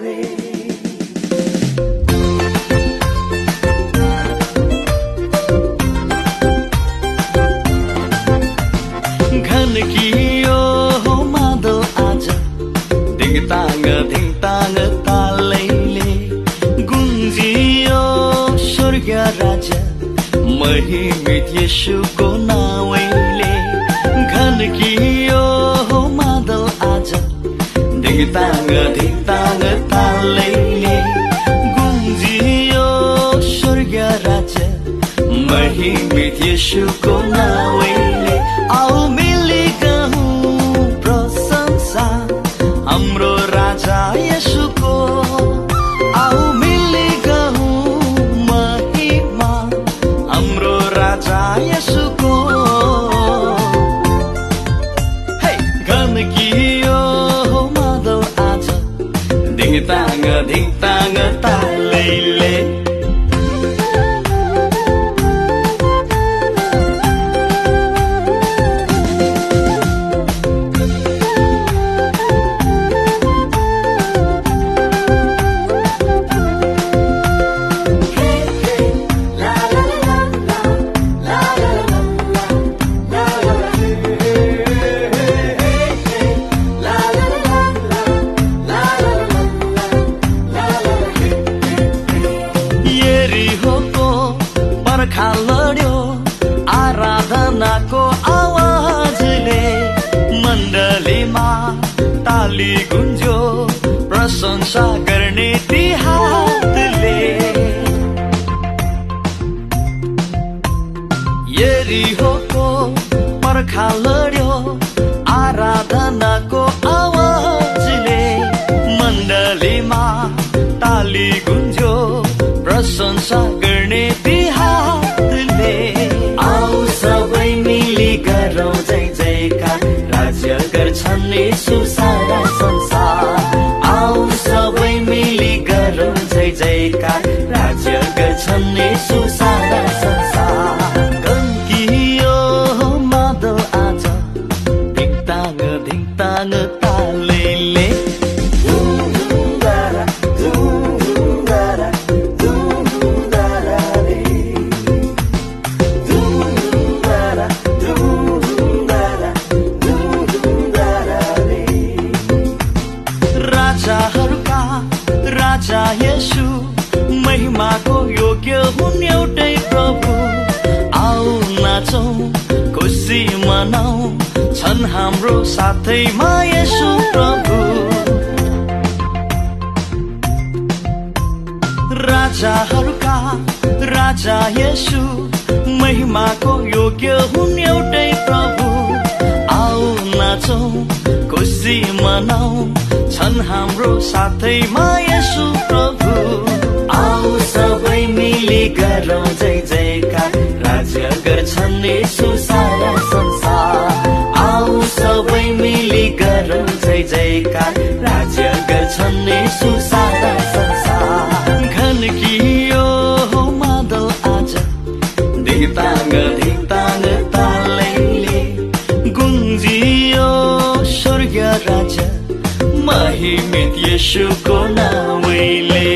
घन कियो मादल आज धिङताङ धिङताङ तालैले गुन्जियो स्वर्ग राजा महिमित येशूको नाउँले घन कियो मादल आज धिङताङ धिङताङ तालैले गुन्जियो स्वर्ग राजा महिमित येशूको नाउँले आओ मिली गरौँ प्रशंसा हाम्रो राजा येशूको आओ मिली गरौँ महिमा हाम्रो राजा येशूको हे घन कियो मादल आज धिङताङ धिङताङ तालैले लड्यो आराधनाको आवाजले मण्डलीमा ताली गुन्ज्यो प्रशंसा गर्ने ती हातले यरीहोको पर्खा लड्यो आराधनाको आवाजले मण्डलीमा ताली गुन्ज्यो प्रशंसा गर्ने ती हातले आऊ सबै मिली गरौँ जय जयकार राज्य गर्छन् येशू सारा संसार आऊ सबै मिली गरौँ जय जयकार राज्य गर्छन् येशू सारा संसार गन्कियो मादल आज धिङताङ धिङताङ तालैले राजा येशू महिमाको योग्य हुन् एउटै प्रभु आऊ नाचौं खुसी मनाऊ छन् हाम्रो साथैमा येशू प्रभु राजाहरूका राजा येशू महिमाको योग्य हुन् एउटै प्रभु आऊ नाचौं खुसी मनाऊ छन् हाम्रो साथैमा येशू प्रभु आऊ सबै मिली गरौँ जय जयकार राज्य गर्छन् येशू सारा संसार आऊ सबै मिली गरौँ जय जयकार राज्य गर्छन् येशू सारा संसार घन कियो मादल आज धिङताङ धिङताङ तालैले गुन्जियो स्वर्ग राजा महिमित येशूको नाउँले